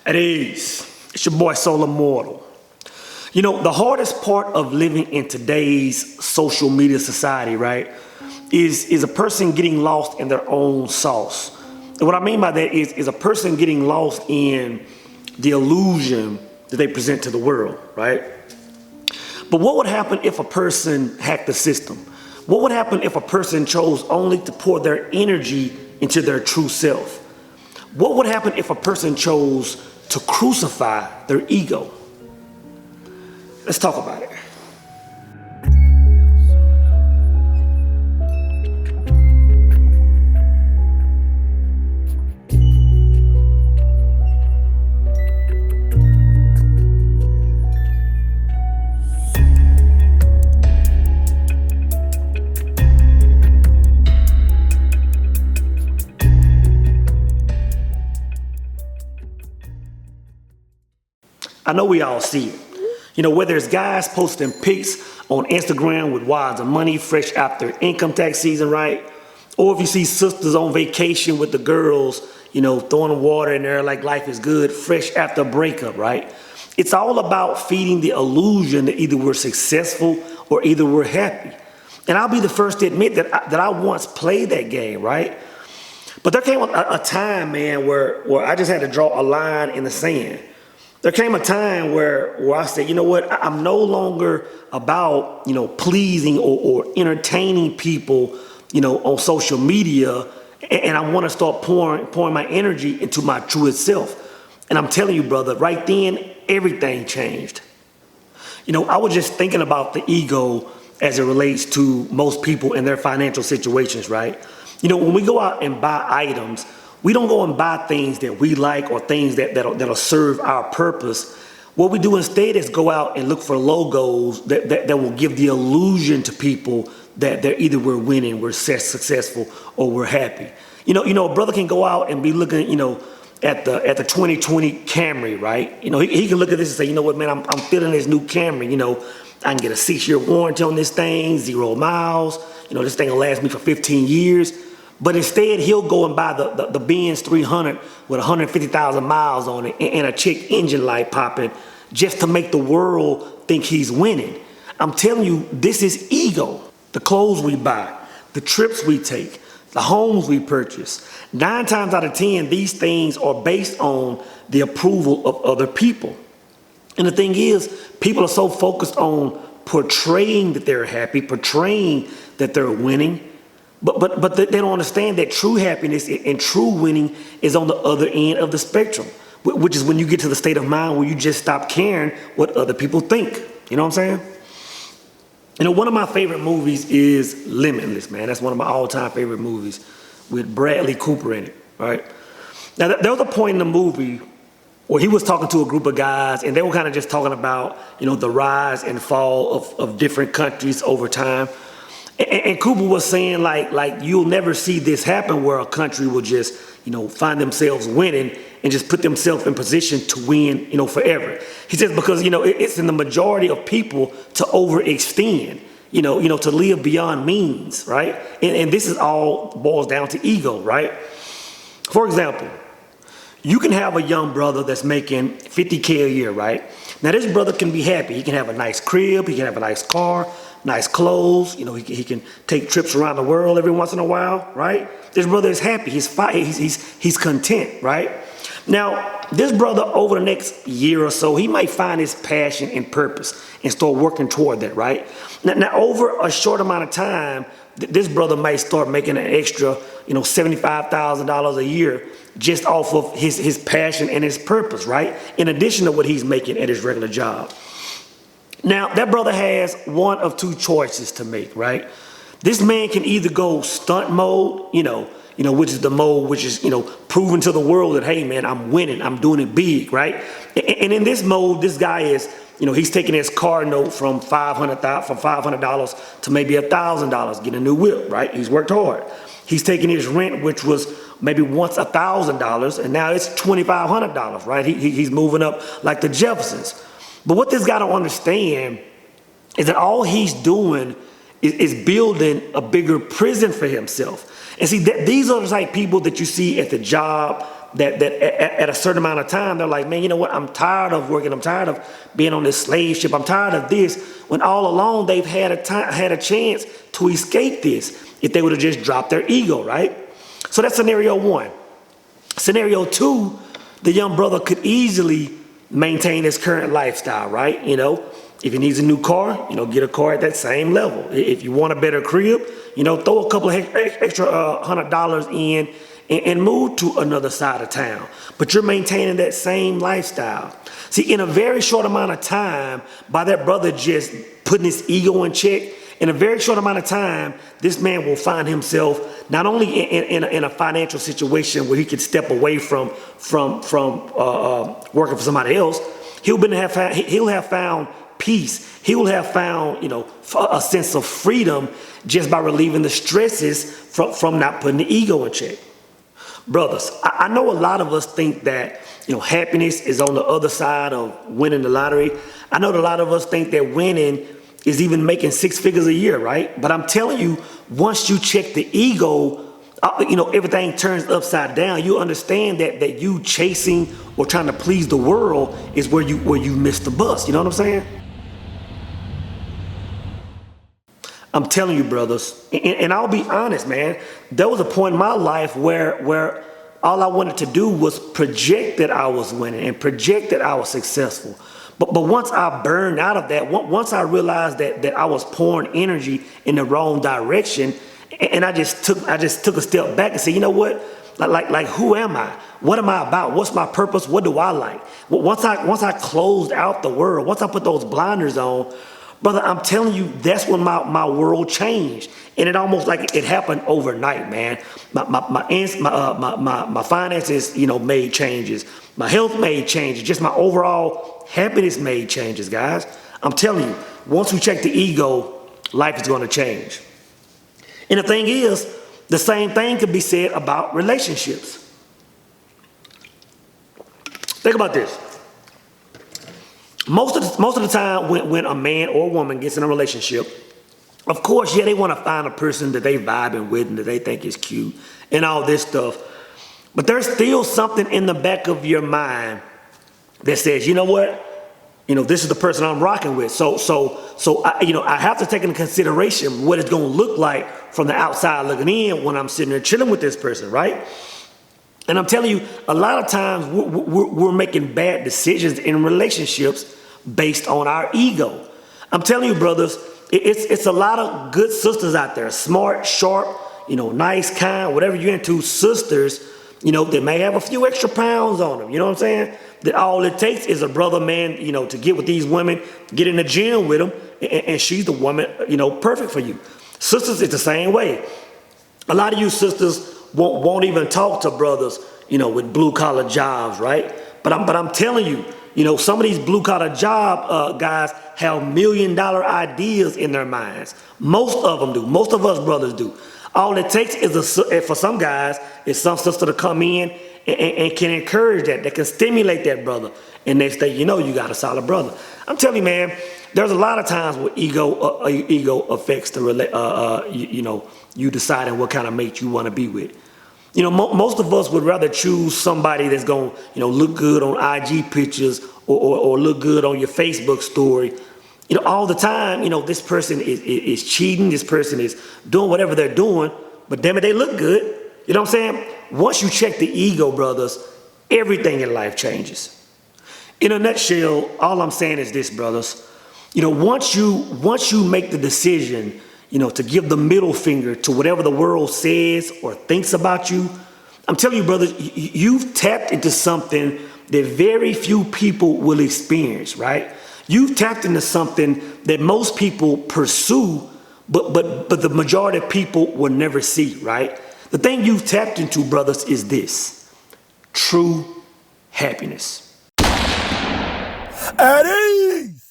It is. It's your boy Soul Immortal. You know, the hardest part of living in today's social media society, right, is a person getting lost in their own sauce. And what I mean by that is a person getting lost in the illusion that they present to the world, right? But what would happen if a person hacked the system? What would happen if a person chose only to pour their energy into their true self? What would happen if a person chose to crucify their ego? Let's talk about it. I know we all see it. You know, whether it's guys posting pics on Instagram with wads of money fresh after income tax season, right? Or if you see sisters on vacation with the girls, you know, throwing water in there like life is good, fresh after a breakup, right? It's all about feeding the illusion that either we're successful or either we're happy. And I'll be the first to admit that I once played that game, right? But there came a time, man, where I just had to draw a line in the sand. There came a time where I said, you know what, I'm no longer about, you know, pleasing or entertaining people, you know, on social media, and I want to start pouring my energy into my truest self. And I'm telling you, brother, right then, everything changed. You know, I was just thinking about the ego as it relates to most people in their financial situations, right? You know, when we go out and buy items, we don't go and buy things that we like or things that'll serve our purpose. What we do instead is go out and look for logos that will give the illusion to people that they're either we're winning, we're successful, or we're happy. You know, a brother can go out and be looking, you know, at the 2020 Camry, right? You know, he can look at this and say, you know what, man, I'm feeling this new Camry. You know, I can get a 6-year warranty on this thing, 0 miles. You know, this thing will last me for 15 years. But instead, he'll go and buy the Benz 300 with 150,000 miles on it and a check engine light popping just to make the world think he's winning. I'm telling you, this is ego. The clothes we buy, the trips we take, the homes we purchase. 9 times out of 10, these things are based on the approval of other people. And the thing is, people are so focused on portraying that they're happy, portraying that they're winning, but they don't understand that true happiness and true winning is on the other end of the spectrum, which is when you get to the state of mind where you just stop caring what other people think. You know what I'm saying? You know, one of my favorite movies is Limitless, man. That's one of my all-time favorite movies with Bradley Cooper in it, right? Now, there was a point in the movie where he was talking to a group of guys, and they were kind of just talking about, you know, the rise and fall of different countries over time. And Cooper was saying, like you'll never see this happen where a country will just, you know, find themselves winning and just put themselves in position to win, you know, forever. He says because, you know, it's in the majority of people to overextend, you know, to live beyond means, right? And this is all boils down to ego, right? For example, you can have a young brother that's making $50K a year, right? Now this brother can be happy. He can have a nice crib, he can have a nice car, nice clothes, you know, he can take trips around the world every once in a while, right? This brother is happy, he's content, right? Now, this brother over the next year or so, he might find his passion and purpose and start working toward that, right? Now over a short amount of time, this brother might start making an extra, you know, $75,000 a year just off of his passion and his purpose, right? In addition to what he's making at his regular job. Now, that brother has one of 2 choices to make, right? This man can either go stunt mode, you know, which is the mode which is, you know, proving to the world that, hey, man, I'm winning, I'm doing it big, right? And in this mode, this guy is, you know, he's taking his car note from $500 to maybe $1,000, getting a new whip, right? He's worked hard. He's taking his rent, which was maybe once $1,000, and now it's $2,500, right? He's moving up like the Jeffersons. But what this guy don't understand is that all he's doing is building a bigger prison for himself. And see, these are the type of people that you see at the job at a certain amount of time, they're like, man, you know what? I'm tired of working. I'm tired of being on this slave ship. I'm tired of this. When all along they've had a chance to escape this if they would have just dropped their ego, right? So that's scenario one. Scenario two, the young brother could easily maintain his current lifestyle, right? You know, if he needs a new car, you know, get a car at that same level. If you want a better crib, you know, throw a couple of extra $100 in and move to another side of town. But you're maintaining that same lifestyle. See, in a very short amount of time, by that brother just putting his ego in check, in a very short amount of time, this man will find himself not only in a financial situation where he can step away from working for somebody else, he'll have found peace. He will have found, you know, a sense of freedom just by relieving the stresses from not putting the ego in check. Brothers, I know a lot of us think that, you know, happiness is on the other side of winning the lottery. I know that a lot of us think that winning is even making 6 figures a year, right? But I'm telling you, once you check the ego, you know, everything turns upside down. You understand that you chasing or trying to please the world is where you miss the bus. You know what I'm saying? I'm telling you, brothers, and I'll be honest, man, there was a point in my life where all I wanted to do was project that I was winning and project that I was successful. But once I burned out of that, once I realized that I was pouring energy in the wrong direction, and I just took a step back and said, you know what? Like who am I? What am I about? What's my purpose? What do I like? Once I closed out the world, once I put those blinders on, brother, I'm telling you, that's when my world changed. And it almost like it happened overnight, man. My finances, you know, made changes. My health made changes. Just my overall happiness made changes, guys. I'm telling you, once we check the ego, life is going to change. And the thing is, the same thing could be said about relationships. Think about this. Most of the time when a man or a woman gets in a relationship, of course, yeah, they want to find a person that they vibing with and that they think is cute and all this stuff. But there's still something in the back of your mind that says, you know what? You know, this is the person I'm rocking with. So I have to take into consideration what it's going to look like from the outside looking in when I'm sitting there chilling with this person, right? And I'm telling you, a lot of times we're making bad decisions in relationships based on our ego. I'm telling you, brothers, it's a lot of good sisters out there, smart, sharp, you know, nice, kind, whatever you're into, sisters, you know, that may have a few extra pounds on them. You know what I'm saying? That all it takes is a brother, man, you know, to get with these women, get in the gym with them, and she's the woman, you know, perfect for you. Sisters, it's the same way. A lot of you sisters won't even talk to brothers, you know, with blue collar jobs, right? But I'm telling you, you know, some of these blue collar job guys have $1 million ideas in their minds. Most of them do. Most of us brothers do. All it takes is for some guys is some sister to come in and can encourage that can stimulate that brother. And next day, you know, you got a solid brother. I'm telling you, man, there's a lot of times where ego affects the you deciding what kind of mate you want to be with. You know, most of us would rather choose somebody that's going to, you know, look good on IG pictures or look good on your Facebook story. You know, all the time, you know, this person is cheating, this person is doing whatever they're doing, but damn it, they look good. You know what I'm saying? Once you check the ego, brothers, everything in life changes. In a nutshell, all I'm saying is this, brothers. You know, once you make the decision, you know, to give the middle finger to whatever the world says or thinks about you, I'm telling you, brothers, you've tapped into something that very few people will experience, right? You've tapped into something that most people pursue, but the majority of people will never see, right? The thing you've tapped into, brothers, is this: true happiness. At ease!